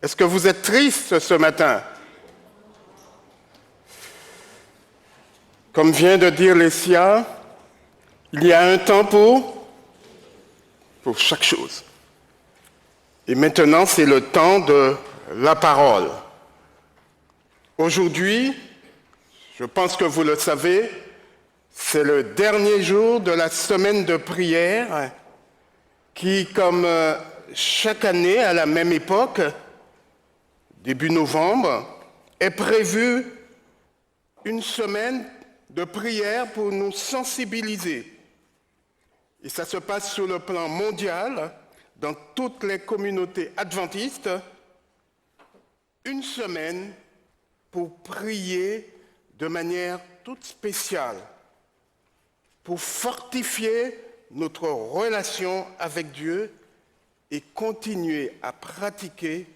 Est-ce que vous êtes triste ce matin? Comme vient de dire Lessia, il y a un temps pour chaque chose. Et maintenant, c'est le temps de la parole. Aujourd'hui, je pense que vous le savez, c'est le dernier jour de la semaine de prière qui, comme chaque année à la même époque, début novembre, est prévue une semaine de prière pour nous sensibiliser. Et ça se passe sur le plan mondial, dans toutes les communautés adventistes, une semaine pour prier de manière toute spéciale, pour fortifier notre relation avec Dieu et continuer à pratiquer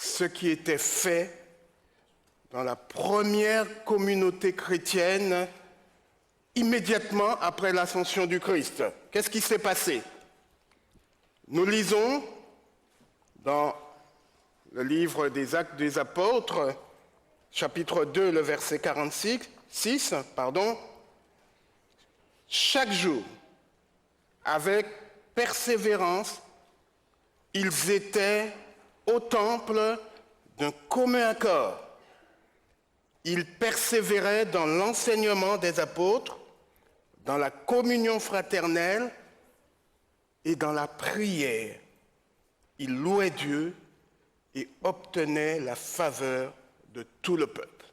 ce qui était fait dans la première communauté chrétienne immédiatement après l'ascension du Christ. Qu'est-ce qui s'est passé? Nous lisons dans le livre des Actes des Apôtres, chapitre 2, le verset 46, chaque jour, avec persévérance, ils étaient au temple d'un commun accord. Ils persévéraient dans l'enseignement des apôtres, dans la communion fraternelle et dans la prière. Ils louaient Dieu et obtenaient la faveur de tout le peuple.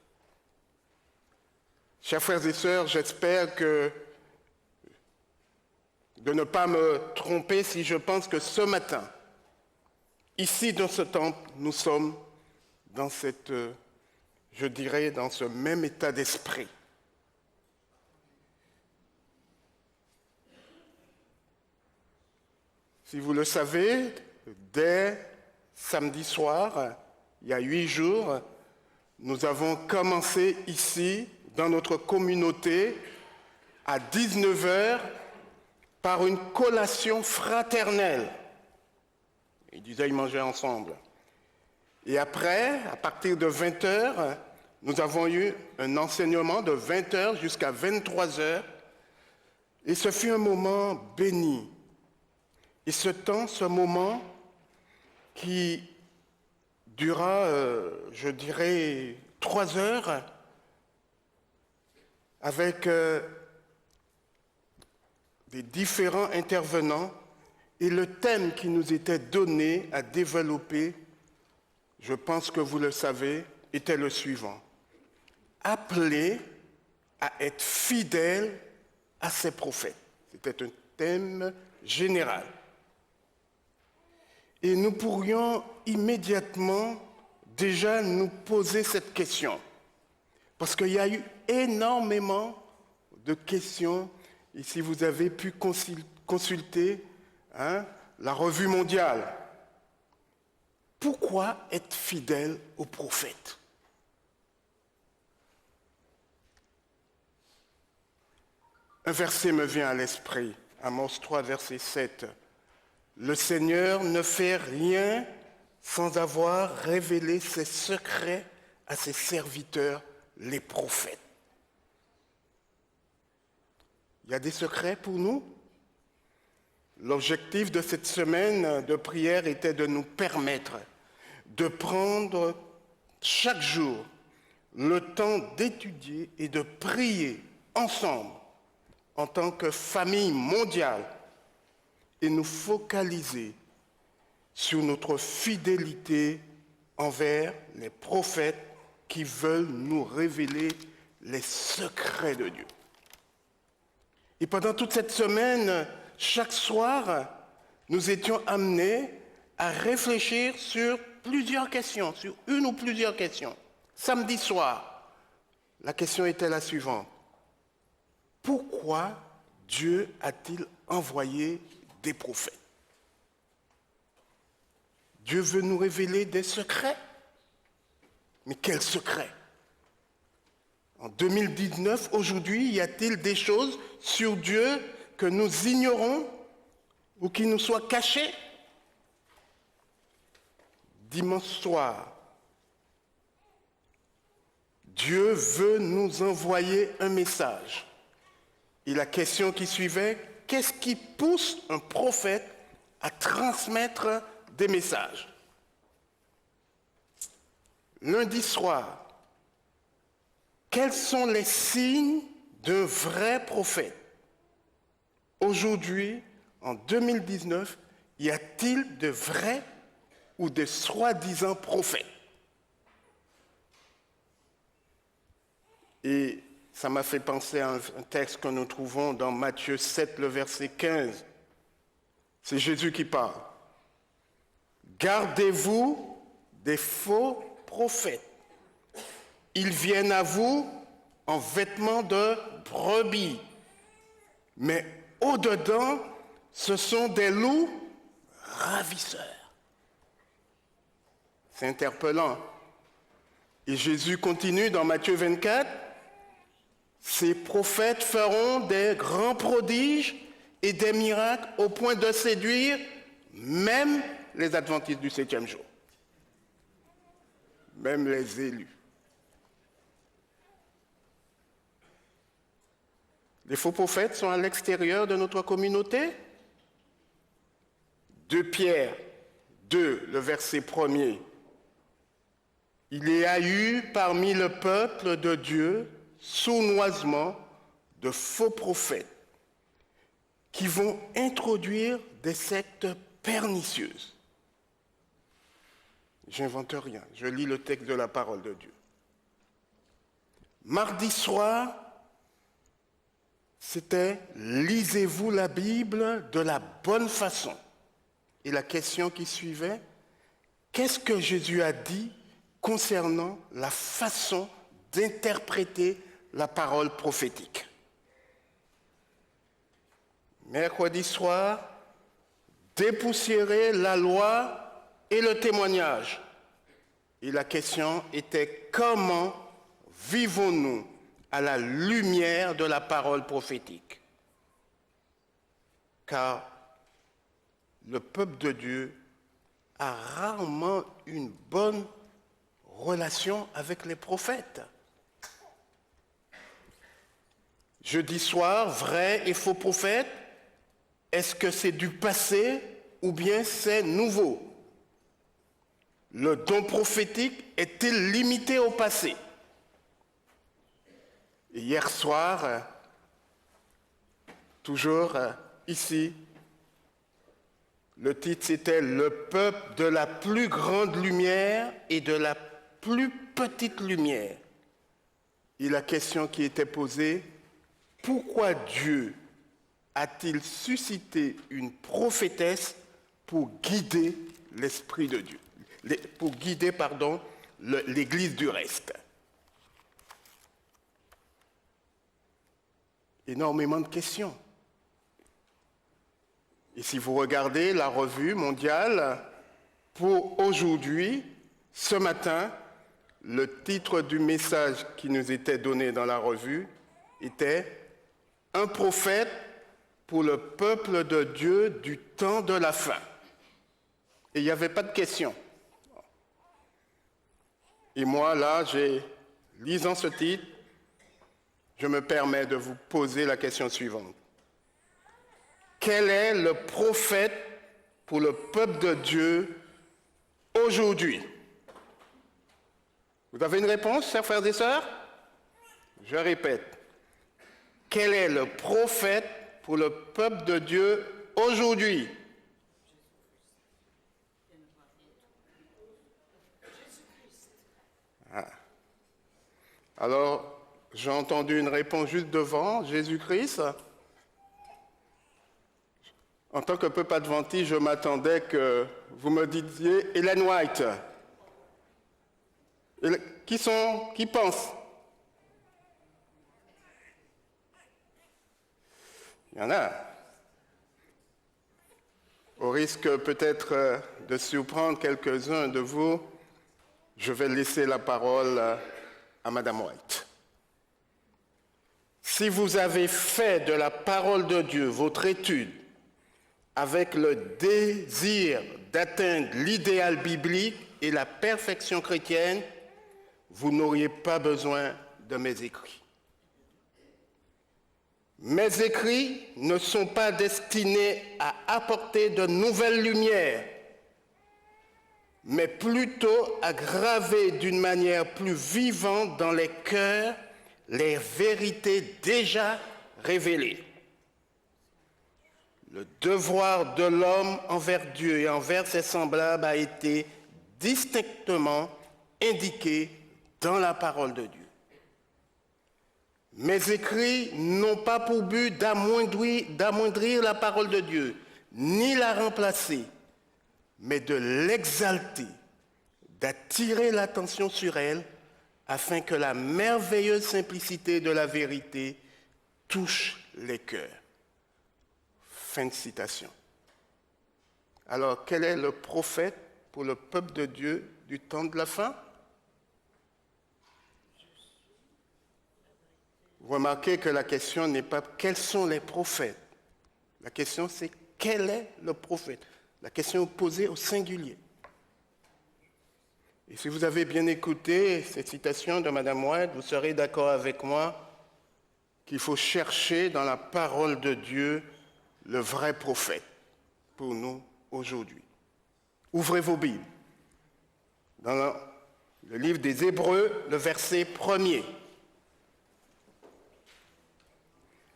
Chers frères et sœurs, j'espère de ne pas me tromper si je pense que ce matin, ici dans ce temple, nous sommes dans dans ce même état d'esprit. Si vous le savez, dès samedi soir, il y a 8 jours, nous avons commencé ici, dans notre communauté, à 19h, par une collation fraternelle. Ils disaient, ils mangeaient ensemble. Et après, à partir de 20h, nous avons eu un enseignement de 20h jusqu'à 23h. Et ce fut un moment béni. Et ce moment qui dura, 3 heures, avec des différents intervenants, et le thème qui nous était donné à développer, je pense que vous le savez, était le suivant. Appelé à être fidèle à ses prophètes. C'était un thème général. Et nous pourrions immédiatement déjà nous poser cette question. Parce qu'il y a eu énormément de questions. Et si vous avez pu consulter la revue mondiale, pourquoi être fidèle aux prophètes? Un verset me vient à l'esprit, Amos 3, verset 7. Le Seigneur ne fait rien sans avoir révélé ses secrets à ses serviteurs, les prophètes. Il y a des secrets pour nous? L'objectif de cette semaine de prière était de nous permettre de prendre chaque jour le temps d'étudier et de prier ensemble en tant que famille mondiale et nous focaliser sur notre fidélité envers les prophètes qui veulent nous révéler les secrets de Dieu. Et pendant toute cette semaine, chaque soir, nous étions amenés à réfléchir sur plusieurs questions, sur une ou plusieurs questions. Samedi soir, la question était la suivante. Pourquoi Dieu a-t-il envoyé des prophètes? Dieu veut nous révéler des secrets. Mais quels secrets? En 2019, aujourd'hui, y a-t-il des choses sur Dieu que nous ignorons ou qui nous soient cachées? dimanche soir, Dieu veut nous envoyer un message. Et la question qui suivait, qu'est-ce qui pousse un prophète à transmettre des messages? Lundi soir, quels sont les signes d'un vrai prophète? Aujourd'hui, en 2019, y a-t-il de vrais ou de soi-disant prophètes? Et ça m'a fait penser à un texte que nous trouvons dans Matthieu 7, le verset 15. C'est Jésus qui parle. Gardez-vous des faux prophètes. Ils viennent à vous en vêtements de brebis, mais au-dedans, ce sont des loups ravisseurs. C'est interpellant. Et Jésus continue dans Matthieu 24. Ces prophètes feront des grands prodiges et des miracles au point de séduire même les adventistes du 7e jour, même les élus. Les faux prophètes sont à l'extérieur de notre communauté. 2 Pierre 2, le verset 1er. Il y a eu parmi le peuple de Dieu sournoisement de faux prophètes qui vont introduire des sectes pernicieuses. J'invente rien, je lis le texte de la parole de Dieu. Mardi soir, c'était « Lisez-vous la Bible de la bonne façon ?» Et la question qui suivait, qu'est-ce que Jésus a dit concernant la façon d'interpréter la parole prophétique? Mercredi soir, dépoussiérer la loi et le témoignage. Et la question était comment vivons-nous à la lumière de la parole prophétique? Car le peuple de Dieu a rarement une bonne relation avec les prophètes. Jeudi soir, vrai et faux prophètes, est-ce que c'est du passé ou bien c'est nouveau? Le don prophétique est-il limité au passé? Et hier soir, toujours ici, le titre c'était « Le peuple de la plus grande lumière et de la plus petite lumière ». Et la question qui était posée, pourquoi Dieu a-t-il suscité une prophétesse pour guider l'Esprit de Dieu, pour guider, l'Église du reste? Énormément de questions. Et si vous regardez la revue mondiale, pour aujourd'hui, ce matin, le titre du message qui nous était donné dans la revue était « Un prophète pour le peuple de Dieu du temps de la fin ». Et il n'y avait pas de question. Et moi, là, lisant ce titre, je me permets de vous poser la question suivante. Quel est le prophète pour le peuple de Dieu aujourd'hui? Vous avez une réponse, chers frères et sœurs? Je répète. Quel est le prophète pour le peuple de Dieu aujourd'hui? Ah. Alors, j'ai entendu une réponse juste devant, Jésus-Christ. En tant que peuple adventiste, je m'attendais que vous me disiez Ellen White. Qui pense? Il y en a. Au risque peut-être de surprendre quelques-uns de vous, je vais laisser la parole à Madame White. Si vous avez fait de la parole de Dieu votre étude avec le désir d'atteindre l'idéal biblique, et la perfection chrétienne, vous n'auriez pas besoin de mes écrits. Mes écrits ne sont pas destinés à apporter de nouvelles lumières, mais plutôt à graver d'une manière plus vivante dans les cœurs les vérités déjà révélées. Le devoir de l'homme envers Dieu et envers ses semblables a été distinctement indiqué dans la parole de Dieu. Mes écrits n'ont pas pour but d'amoindrir la parole de Dieu, ni la remplacer, mais de l'exalter, d'attirer l'attention sur elle, afin que la merveilleuse simplicité de la vérité touche les cœurs. Fin de citation. Alors, quel est le prophète pour le peuple de Dieu du temps de la fin? Vous remarquez que la question n'est pas quels sont les prophètes. La question c'est quel est le prophète. La question est posée au singulier. Et si vous avez bien écouté cette citation de Mme White, vous serez d'accord avec moi qu'il faut chercher dans la parole de Dieu le vrai prophète pour nous aujourd'hui. Ouvrez vos Bibles. Dans le livre des Hébreux, le verset 1er.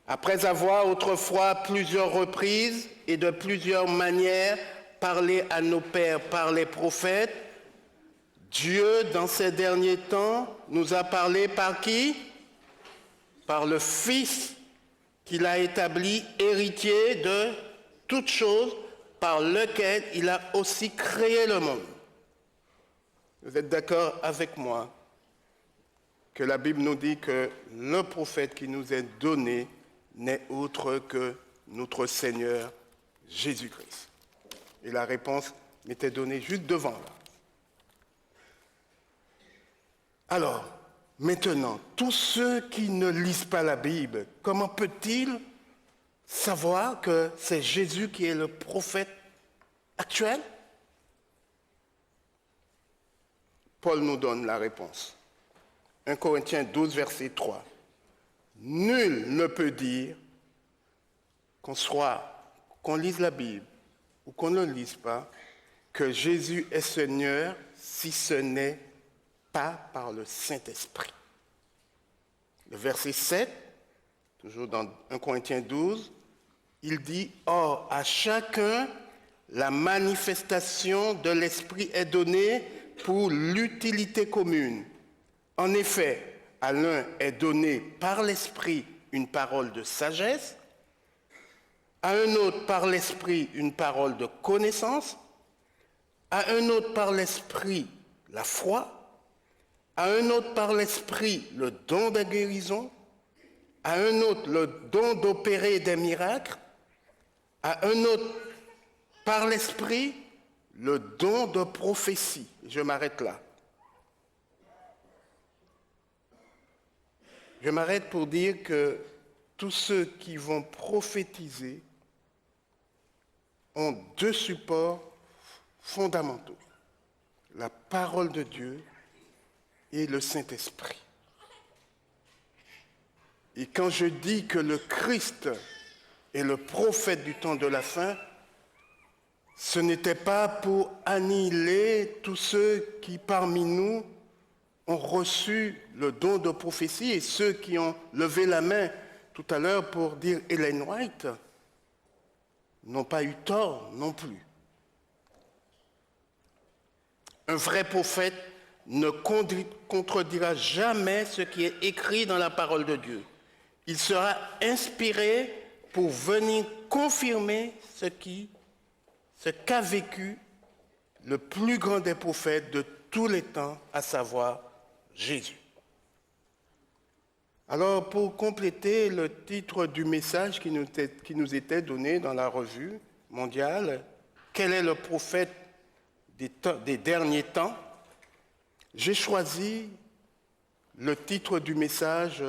Après avoir autrefois à plusieurs reprises et de plusieurs manières parlé à nos pères par les prophètes, Dieu, dans ces derniers temps, nous a parlé par qui? Par le Fils qu'il a établi héritier de toutes choses, par lequel il a aussi créé le monde. Vous êtes d'accord avec moi que la Bible nous dit que le prophète qui nous est donné n'est autre que notre Seigneur Jésus-Christ. Et la réponse m'était donnée juste devant là. Alors, maintenant, tous ceux qui ne lisent pas la Bible, comment peut-ils savoir que c'est Jésus qui est le prophète actuel? Paul nous donne la réponse. 1 Corinthiens 12, verset 3. Nul ne peut dire qu'on lise la Bible ou qu'on ne lise pas, que Jésus est Seigneur si ce n'est pas par le Saint-Esprit. Le verset 7, toujours dans 1 Corinthiens 12, il dit « Or, à chacun, la manifestation de l'Esprit est donnée pour l'utilité commune. En effet, à l'un est donné par l'Esprit une parole de sagesse, à un autre par l'Esprit une parole de connaissance, à un autre par l'Esprit la foi, à un autre par l'Esprit le don de guérison, à un autre le don d'opérer des miracles, à un autre par l'Esprit le don de prophétie. Je m'arrête là. Je m'arrête pour dire que tous ceux qui vont prophétiser ont deux supports fondamentaux, la parole de Dieu et le Saint-Esprit. Et quand je dis que le Christ est le prophète du temps de la fin, ce n'était pas pour annihiler tous ceux qui parmi nous ont reçu le don de prophétie et ceux qui ont levé la main tout à l'heure pour dire Ellen White n'ont pas eu tort non plus. Un vrai prophète ne contredira jamais ce qui est écrit dans la parole de Dieu. Il sera inspiré pour venir confirmer ce qu'a vécu le plus grand des prophètes de tous les temps, à savoir Jésus. Alors, pour compléter le titre du message qui nous était donné dans la revue mondiale, « Quel est le prophète des derniers temps ?» j'ai choisi le titre du message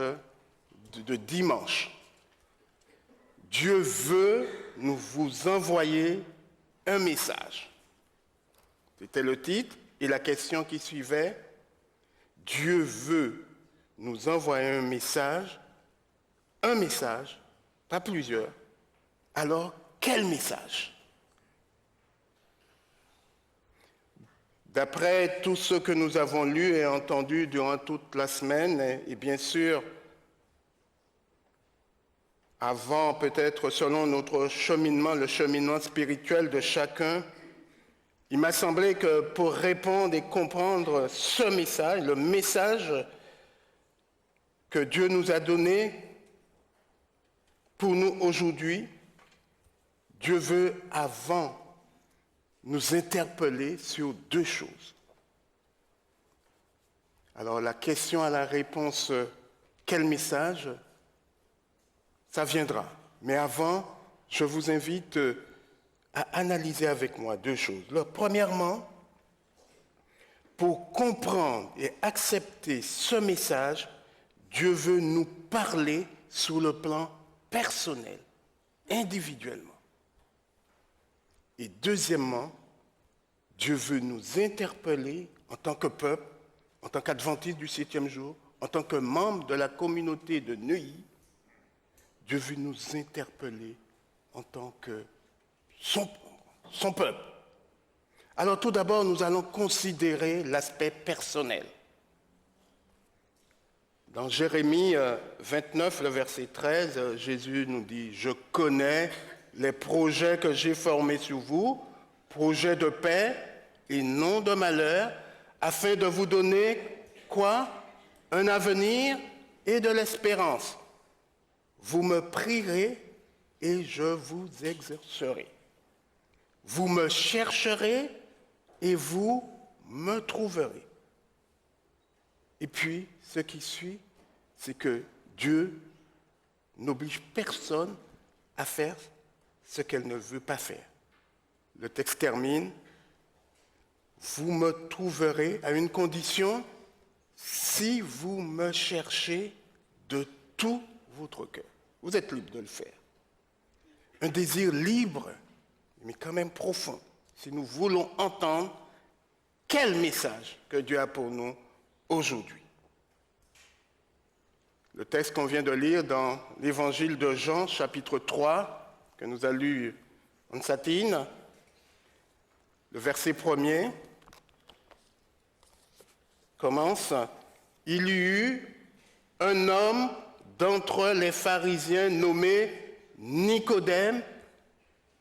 de dimanche. « Dieu veut nous vous envoyer un message. » C'était le titre. Et la question qui suivait, Dieu veut nous envoyer un message, pas plusieurs. Alors, quel message? D'après tout ce que nous avons lu et entendu durant toute la semaine, et bien sûr, avant peut-être selon notre cheminement, le cheminement spirituel de chacun, il m'a semblé que pour répondre et comprendre ce message, le message que Dieu nous a donné pour nous aujourd'hui, Dieu veut avant nous interpeller sur deux choses. Alors la question à la réponse, quel message? Ça viendra. Mais avant, je vous invite à analyser avec moi deux choses. Premièrement, pour comprendre et accepter ce message, Dieu veut nous parler sur le plan personnel, individuellement. Et deuxièmement, Dieu veut nous interpeller en tant que peuple, en tant qu'adventistes du 7e jour, en tant que membre de la communauté de Neuilly. Dieu veut nous interpeller en tant que son peuple. Alors tout d'abord, nous allons considérer l'aspect personnel. Dans Jérémie 29, le verset 13, Jésus nous dit « Je connais les projets que j'ai formés sur vous, projets de paix et non de malheur, afin de vous donner quoi? Un avenir et de l'espérance. Vous me prierez et je vous exercerai. Vous me chercherez et vous me trouverez. » Et puis, ce qui suit, c'est que Dieu n'oblige personne à faire ce qu'elle ne veut pas faire. Le texte termine, vous me trouverez à une condition, si vous me cherchez de tout votre cœur. Vous êtes libre de le faire. Un désir libre, mais quand même profond, si nous voulons entendre quel message que Dieu a pour nous aujourd'hui. Le texte qu'on vient de lire dans l'évangile de Jean, chapitre 3, que nous a lu Ansatine, le verset 1er commence « Il y eut un homme d'entre les pharisiens nommé Nicodème,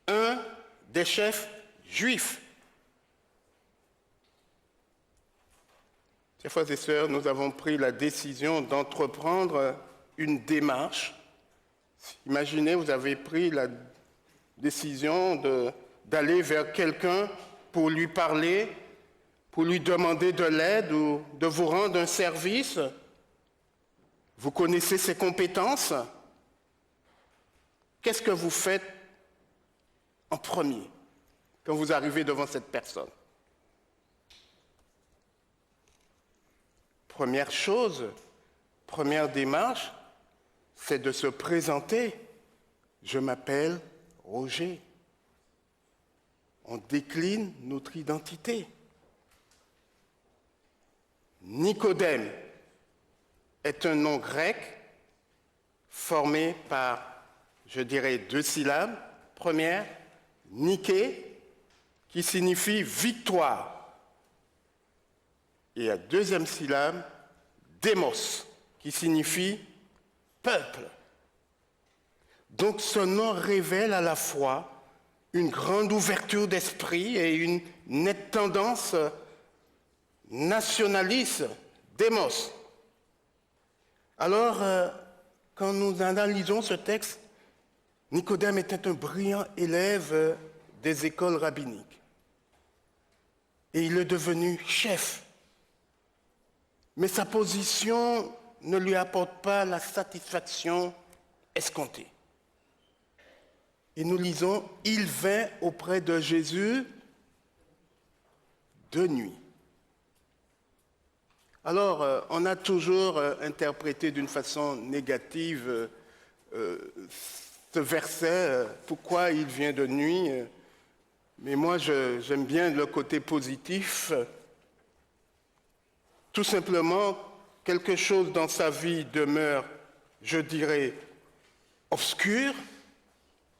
un des chefs juifs. » Chers frères et sœurs, nous avons pris la décision d'entreprendre une démarche. Imaginez, vous avez pris la décision d'aller vers quelqu'un pour lui parler, pour lui demander de l'aide ou de vous rendre un service. Vous connaissez ses compétences. Qu'est-ce que vous faites en premier quand vous arrivez devant cette personne? Première chose, première démarche, c'est de se présenter. Je m'appelle Roger. On décline notre identité. Nicodème est un nom grec formé par, je dirais, deux syllabes. Première, Niké, qui signifie victoire. Et la deuxième syllabe, démos, qui signifie peuple. Donc ce nom révèle à la fois une grande ouverture d'esprit et une nette tendance nationaliste, démos. Alors, quand nous analysons ce texte, Nicodème était un brillant élève des écoles rabbiniques. Et il est devenu chef. Mais sa position ne lui apporte pas la satisfaction escomptée. Et nous lisons, il vint auprès de Jésus de nuit. Alors, on a toujours interprété d'une façon négative ce verset, pourquoi il vient de nuit. Mais moi, j'aime bien le côté positif. tout simplement, quelque chose dans sa vie demeure, je dirais, obscur,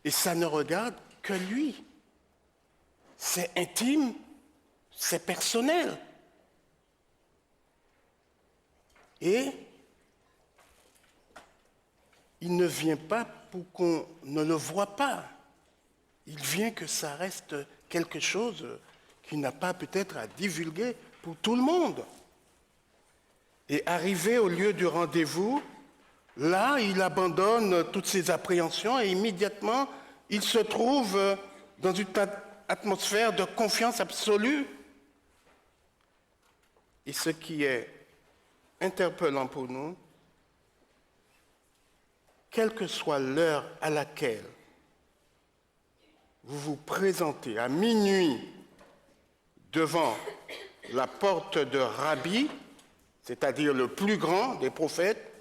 et ça ne regarde que lui. C'est intime, c'est personnel. Et il ne vient pas pour qu'on ne le voit pas. Il vient que ça reste quelque chose qui n'a pas peut-être à divulguer pour tout le monde. Et arrivé au lieu du rendez-vous, là, il abandonne toutes ses appréhensions et immédiatement, il se trouve dans une atmosphère de confiance absolue. Et ce qui est interpellant pour nous, quelle que soit l'heure à laquelle vous vous présentez à minuit devant la porte de Rabbi, c'est-à-dire le plus grand des prophètes,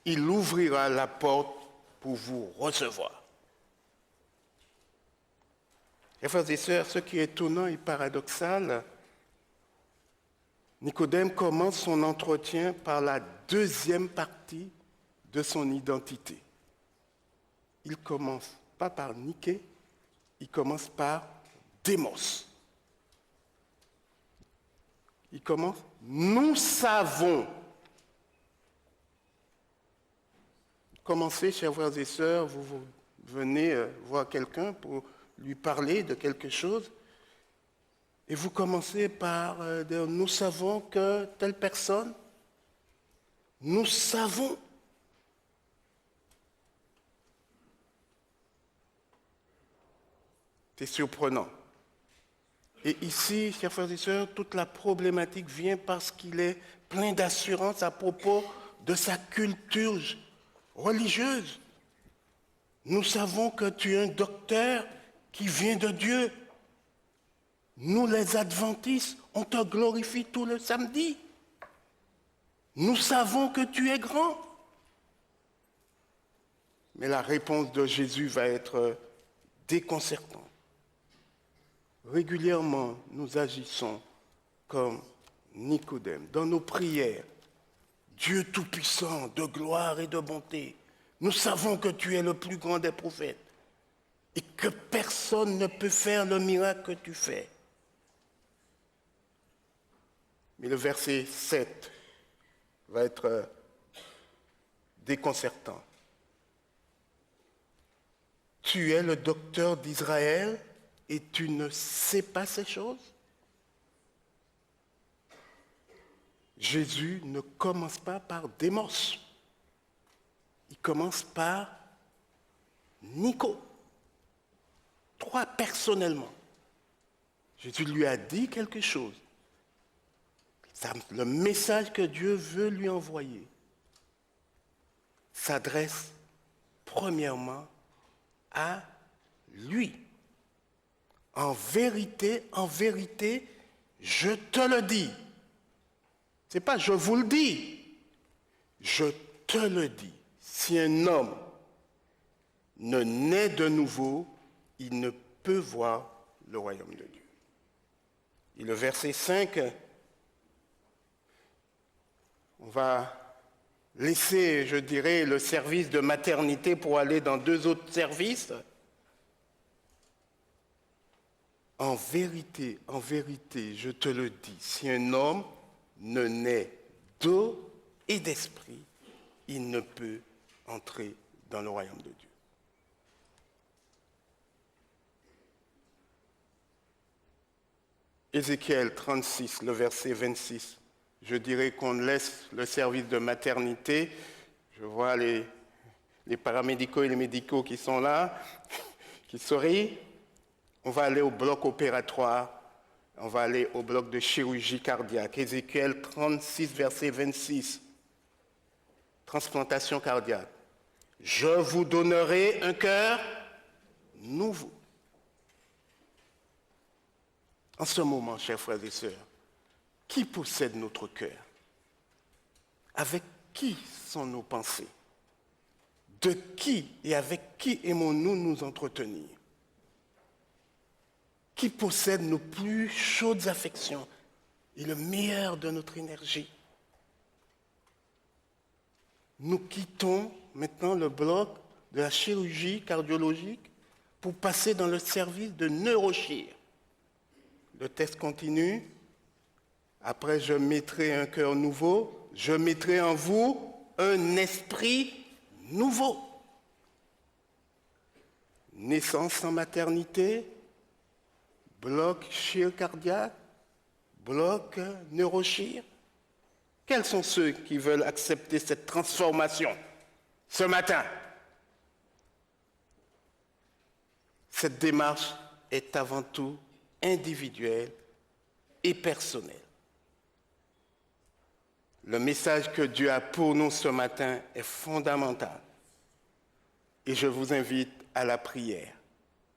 il ouvrira la porte pour vous recevoir. Et frères et sœurs, ce qui est étonnant et paradoxal, Nicodème commence son entretien par la deuxième partie de son identité. Il commence pas par Niké, il commence par Démos. Il commence, nous savons. Commencez, chers frères et sœurs, vous venez voir quelqu'un pour lui parler de quelque chose, et vous commencez par dire, nous savons que telle personne, nous savons. C'est surprenant. Et ici, chers frères et sœurs, toute la problématique vient parce qu'il est plein d'assurance à propos de sa culture religieuse. Nous savons que tu es un docteur qui vient de Dieu. Nous, les adventistes, on te glorifie tout le samedi. Nous savons que tu es grand. Mais la réponse de Jésus va être déconcertante. Régulièrement, nous agissons comme Nicodème. Dans nos prières, Dieu Tout-Puissant, de gloire et de bonté, nous savons que tu es le plus grand des prophètes et que personne ne peut faire le miracle que tu fais. Mais le verset 7 va être déconcertant. Tu es le docteur d'Israël et tu ne sais pas ces choses? Jésus ne commence pas par Démos. Il commence par Nico. Toi personnellement. Jésus lui a dit quelque chose. Le message que Dieu veut lui envoyer s'adresse premièrement à lui. En vérité, je te le dis. Ce n'est pas je vous le dis. Je te le dis. Si un homme ne naît de nouveau, il ne peut voir le royaume de Dieu. Et le verset 5, on va laisser, je dirais, le service de maternité pour aller dans deux autres services. En vérité, je te le dis, si un homme ne naît d'eau et d'esprit, il ne peut entrer dans le royaume de Dieu. Ézéchiel 36, le verset 26. Je dirais qu'on laisse le service de maternité. Je vois les paramédicaux et les médicaux qui sont là, qui sourient. On va aller au bloc opératoire. On va aller au bloc de chirurgie cardiaque. Ézéchiel 36, verset 26. Transplantation cardiaque. Je vous donnerai un cœur nouveau. En ce moment, chers frères et sœurs, qui possède notre cœur? Avec qui sont nos pensées? De qui et avec qui aimons-nous nous entretenir? Qui possède nos plus chaudes affections et le meilleur de notre énergie. Nous quittons maintenant le bloc de la chirurgie cardiologique pour passer dans le service de neurochir. Le texte continue. Après, je mettrai un cœur nouveau, je mettrai en vous un esprit nouveau. Naissance en maternité, bloc chir cardiaque, bloc neurochir. Quels sont ceux qui veulent accepter cette transformation ce matin? Cette démarche est avant tout individuelle et personnelle. Le message que Dieu a pour nous ce matin est fondamental. Et je vous invite à la prière.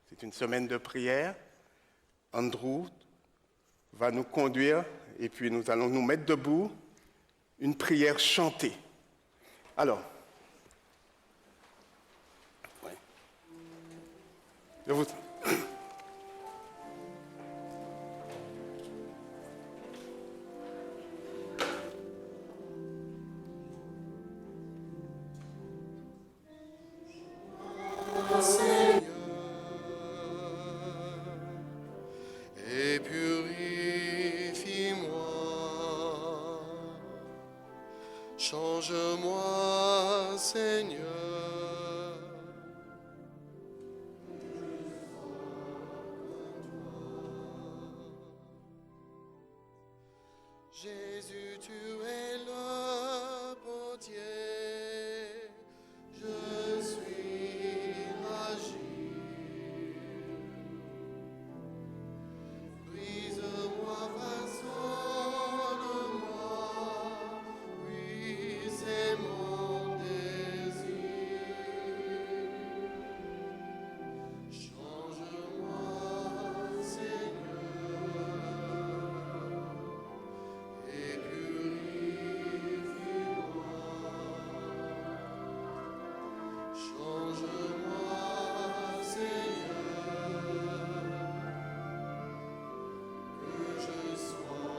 C'est une semaine de prière. Andrew va nous conduire et puis nous allons nous mettre debout. Une prière chantée. Alors, ouais. Je vous... Change-moi, Seigneur. Jésus, tu es le potier. Je suis agi. Brise-moi, façonne-moi. C'est mon désir. Change-moi, Seigneur, et purifie-moi. Change-moi, Seigneur, que je sois.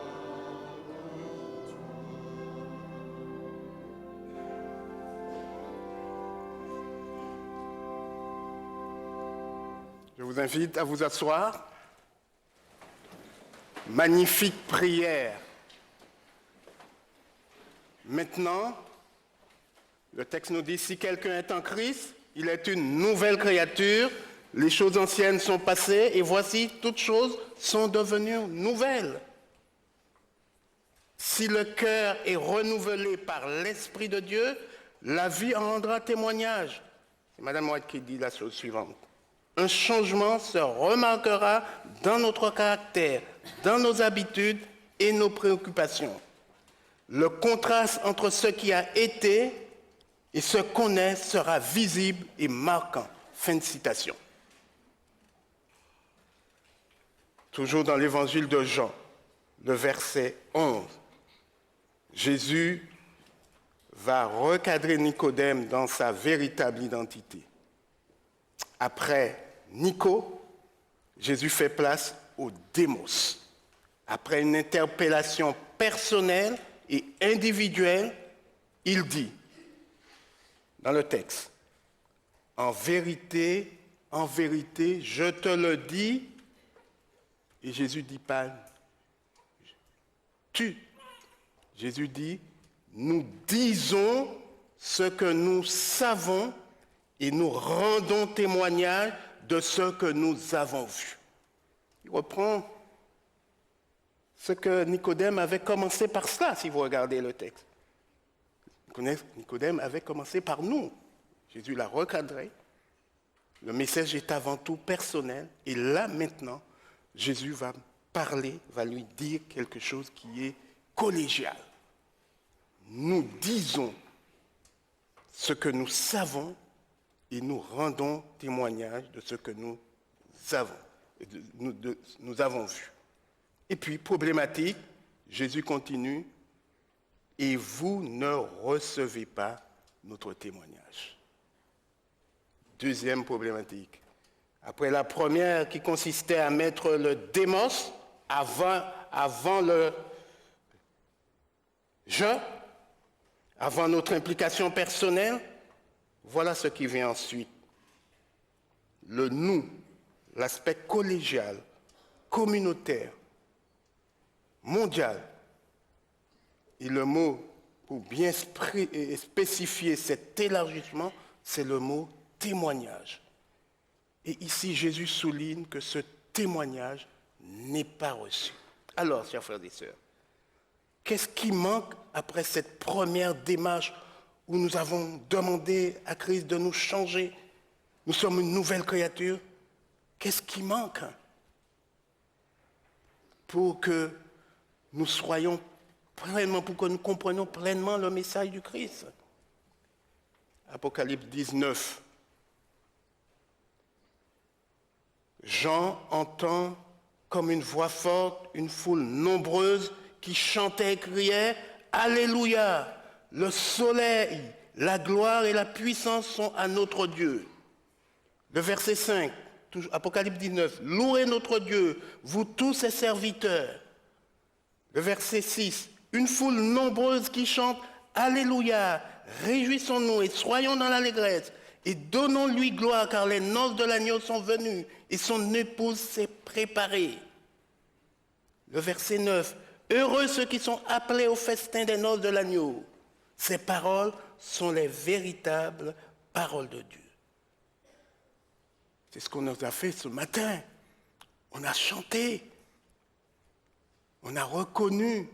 Je vous invite à vous asseoir. Magnifique prière. Maintenant, le texte nous dit, si quelqu'un est en Christ, il est une nouvelle créature, les choses anciennes sont passées et voici, toutes choses sont devenues nouvelles. Si le cœur est renouvelé par l'Esprit de Dieu, la vie en rendra témoignage. C'est Mme White qui dit la chose suivante. Un changement se remarquera dans notre caractère, dans nos habitudes et nos préoccupations. Le contraste entre ce qui a été et ce qu'on est sera visible et marquant. Fin de citation. Toujours dans l'évangile de Jean, le verset 11. Jésus va recadrer Nicodème dans sa véritable identité. Après Nico, Jésus fait place au démos. Après une interpellation personnelle et individuelle, il dit, dans le texte, en vérité, je te le dis, et Jésus dit pas tu. Jésus dit, nous disons ce que nous savons et nous rendons témoignage de ce que nous avons vu. Il reprend ce que Nicodème avait commencé par cela, si vous regardez le texte. Nicodème avait commencé par nous. Jésus l'a recadré. Le message est avant tout personnel. Et là, maintenant, Jésus va parler, va lui dire quelque chose qui est collégial. Nous disons ce que nous savons et nous rendons témoignage de ce que nous avons vu. Et puis, problématique, Jésus continue, et vous ne recevez pas notre témoignage. Deuxième problématique. Après la première qui consistait à mettre le démos avant Je, avant notre implication personnelle, voilà ce qui vient ensuite. Le nous, l'aspect collégial, communautaire, mondial. Et le mot pour bien spécifier cet élargissement, c'est le mot témoignage. Et ici, Jésus souligne que ce témoignage n'est pas reçu. Alors, chers frères et sœurs, qu'est-ce qui manque après cette première démarche où nous avons demandé à Christ de nous changer? Nous sommes une nouvelle créature. Qu'est-ce qui manque pour que nous soyons pleinement, pour que nous comprenions pleinement le message du Christ? Apocalypse 19. Jean entend comme une voix forte une foule nombreuse qui chantait et criait « Alléluia! Le soleil, la gloire et la puissance sont à notre Dieu. » Le verset 5, Apocalypse 19, « Louez notre Dieu, vous tous ses serviteurs. » Le verset 6, « Une foule nombreuse qui chante « Alléluia! Réjouissons-nous et soyons dans l'allégresse et donnons-lui gloire car les noces de l'agneau sont venues et son épouse s'est préparée. » Le verset 9, « Heureux ceux qui sont appelés au festin des noces de l'agneau. » Ces paroles sont les véritables paroles de Dieu. C'est ce qu'on nous a fait ce matin. On a chanté. On a reconnu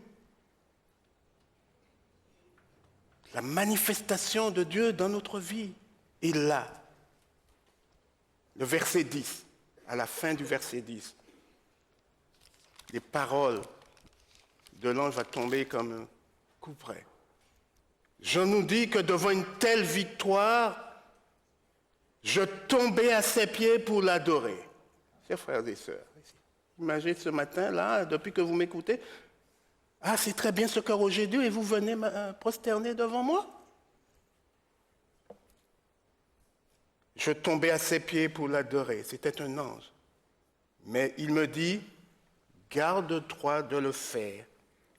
la manifestation de Dieu dans notre vie. Et là, le verset 10, à la fin du verset 10, les paroles de l'ange vont tomber comme un coup près. Je nous dis que devant une telle victoire, je tombais à ses pieds pour l'adorer. Chers frères et sœurs, imaginez ce matin, là, depuis que vous m'écoutez, ah, c'est très bien ce que Roger dit, et vous venez me prosterner devant moi? Je tombais à ses pieds pour l'adorer. C'était un ange. Mais il me dit, garde-toi de le faire.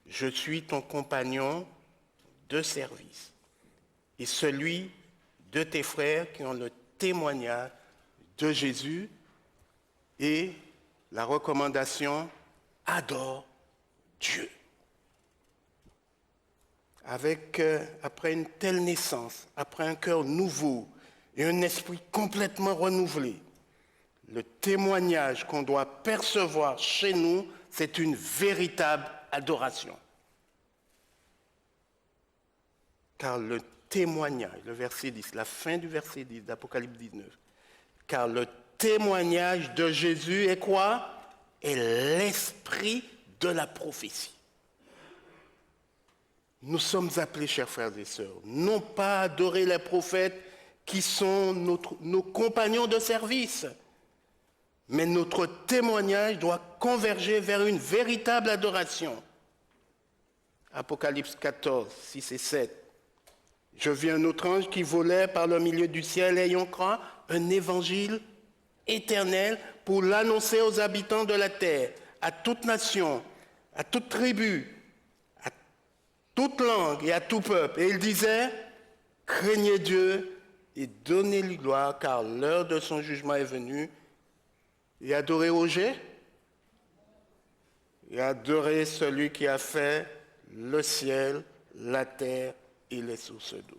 Je suis ton compagnon de service et celui de tes frères qui ont le témoignage de Jésus et la recommandation « Adore Dieu ». Après une telle naissance, après un cœur nouveau et un esprit complètement renouvelé, le témoignage qu'on doit percevoir chez nous, c'est une véritable adoration. Car le témoignage, le verset 10, la fin du verset 10 d'Apocalypse 19, car le témoignage de Jésus est quoi? Est l'esprit de la prophétie. Nous sommes appelés, chers frères et sœurs, non pas à adorer les prophètes qui sont nos compagnons de service, mais notre témoignage doit converger vers une véritable adoration. Apocalypse 14, 6 et 7. Je vis un autre ange qui volait par le milieu du ciel ayant croix un évangile éternel pour l'annoncer aux habitants de la terre, à toute nation, à toute tribu, à toute langue et à tout peuple. Et il disait, craignez Dieu et donnez-lui gloire car l'heure de son jugement est venue. Et adorez Roger et adorez celui qui a fait le ciel, la terre et les sources d'eau.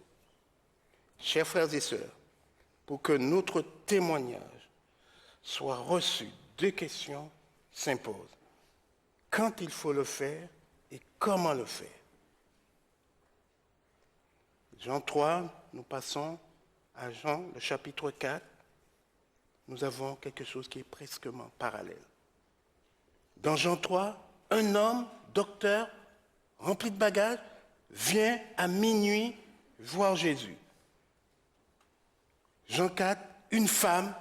Chers frères et sœurs, pour que notre témoignage soit reçu, deux questions s'imposent. Quand il faut le faire et comment le faire? Jean 3, nous passons à Jean, le chapitre 4. Nous avons quelque chose qui est presquement parallèle. Dans Jean 3, un homme, docteur, rempli de bagages, vient à minuit voir Jésus. Jean 4, une femme,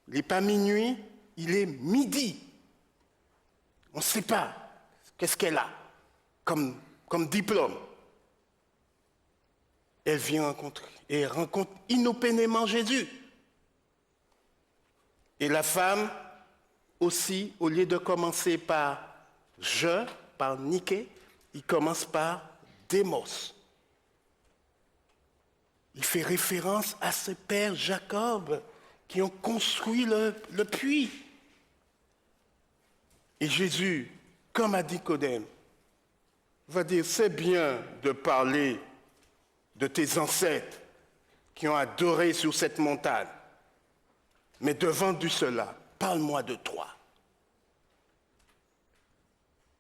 il n'est pas minuit, il est midi. On ne sait pas qu'est-ce qu'elle a comme diplôme. Elle vient rencontrer, et rencontre inopinément Jésus. Et la femme aussi, au lieu de commencer par « je », par « niquer », il commence par démos. Il fait référence à ses pères Jacob qui ont construit le puits. Et Jésus, comme a dit Nicodème, va dire, c'est bien de parler de tes ancêtres qui ont adoré sur cette montagne, mais devant du cela, parle-moi de toi.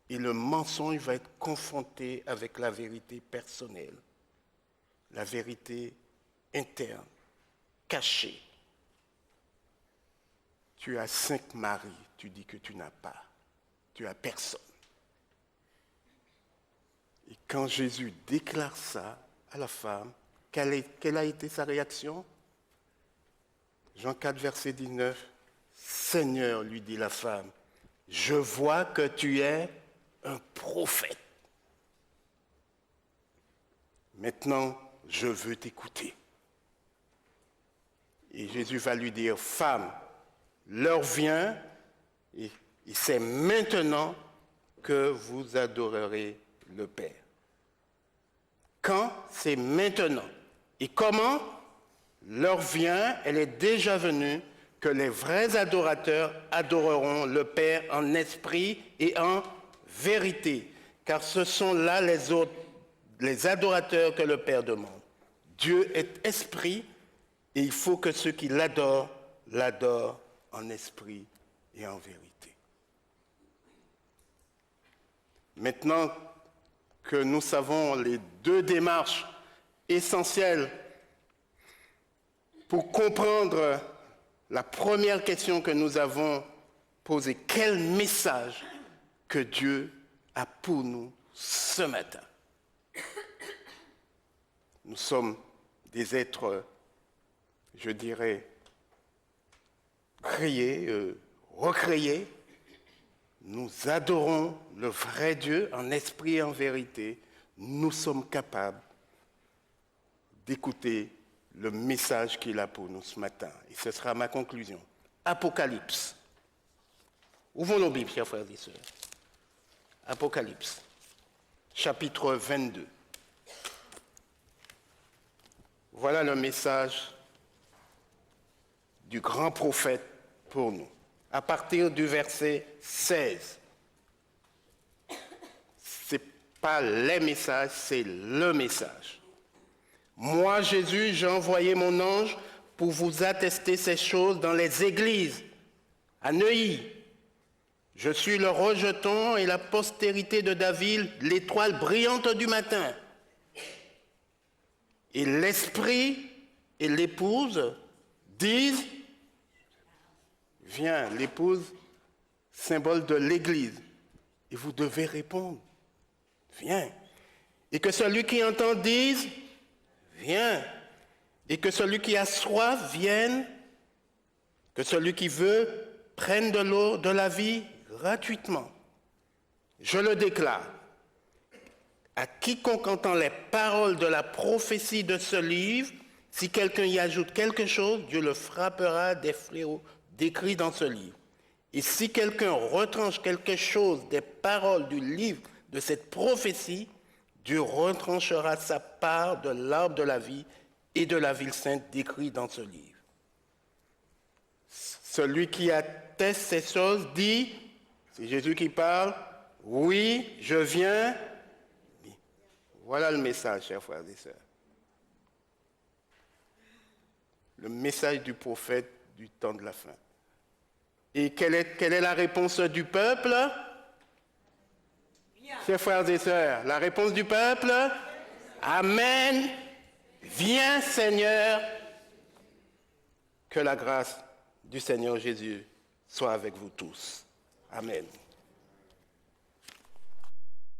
Et le mensonge va être confronté avec la vérité personnelle, la vérité interne, cachée. Tu as 5 maris, tu dis que tu n'as pas. Tu as personne. Et quand Jésus déclare ça à la femme, quelle a été sa réaction? Jean 4, verset 19. Seigneur, lui dit la femme, je vois que tu es un prophète. Maintenant, je veux t'écouter. Et Jésus va lui dire, femme, l'heure vient, et c'est maintenant que vous adorerez le Père. Quand? C'est maintenant. Et comment? L'heure vient, elle est déjà venue, que les vrais adorateurs adoreront le Père en esprit et en vérité. Car ce sont là les adorateurs que le Père demande. Dieu est esprit et il faut que ceux qui l'adorent, l'adorent en esprit et en vérité. Maintenant que nous savons les 2 démarches essentielles pour comprendre la première question que nous avons posée, quel message que Dieu a pour nous ce matin? Nous sommes des êtres, je dirais, créés, recréés. Nous adorons le vrai Dieu en esprit et en vérité. Nous sommes capables d'écouter le message qu'il a pour nous ce matin. Et ce sera ma conclusion. Apocalypse. Ouvrons nos Bibles, chers frères et sœurs. Apocalypse, chapitre 22. Voilà le message du grand prophète pour nous. À partir du verset 16. Ce n'est pas les messages, c'est le message. Moi, Jésus, j'ai envoyé mon ange pour vous attester ces choses dans les églises. À Neuilly, je suis le rejeton et la postérité de David, l'étoile brillante du matin. Et l'esprit et l'épouse disent, viens, l'épouse, symbole de l'église. Et vous devez répondre, viens. Et que celui qui entend dise, viens. Et que celui qui a soif vienne. Que celui qui veut prenne de l'eau de la vie gratuitement. Je le déclare. À quiconque entend les paroles de la prophétie de ce livre, si quelqu'un y ajoute quelque chose, Dieu le frappera des fléaux décrits dans ce livre. Et si quelqu'un retranche quelque chose des paroles du livre de cette prophétie, Dieu retranchera sa part de l'arbre de la vie et de la ville sainte décrit dans ce livre. Celui qui atteste ces choses dit, c'est Jésus qui parle, oui, je viens. Voilà le message, chers frères et sœurs. Le message du prophète du temps de la fin. Et quelle est la réponse du peuple? Chers frères et sœurs, la réponse du peuple? Amen. Viens, Seigneur. Que la grâce du Seigneur Jésus soit avec vous tous. Amen.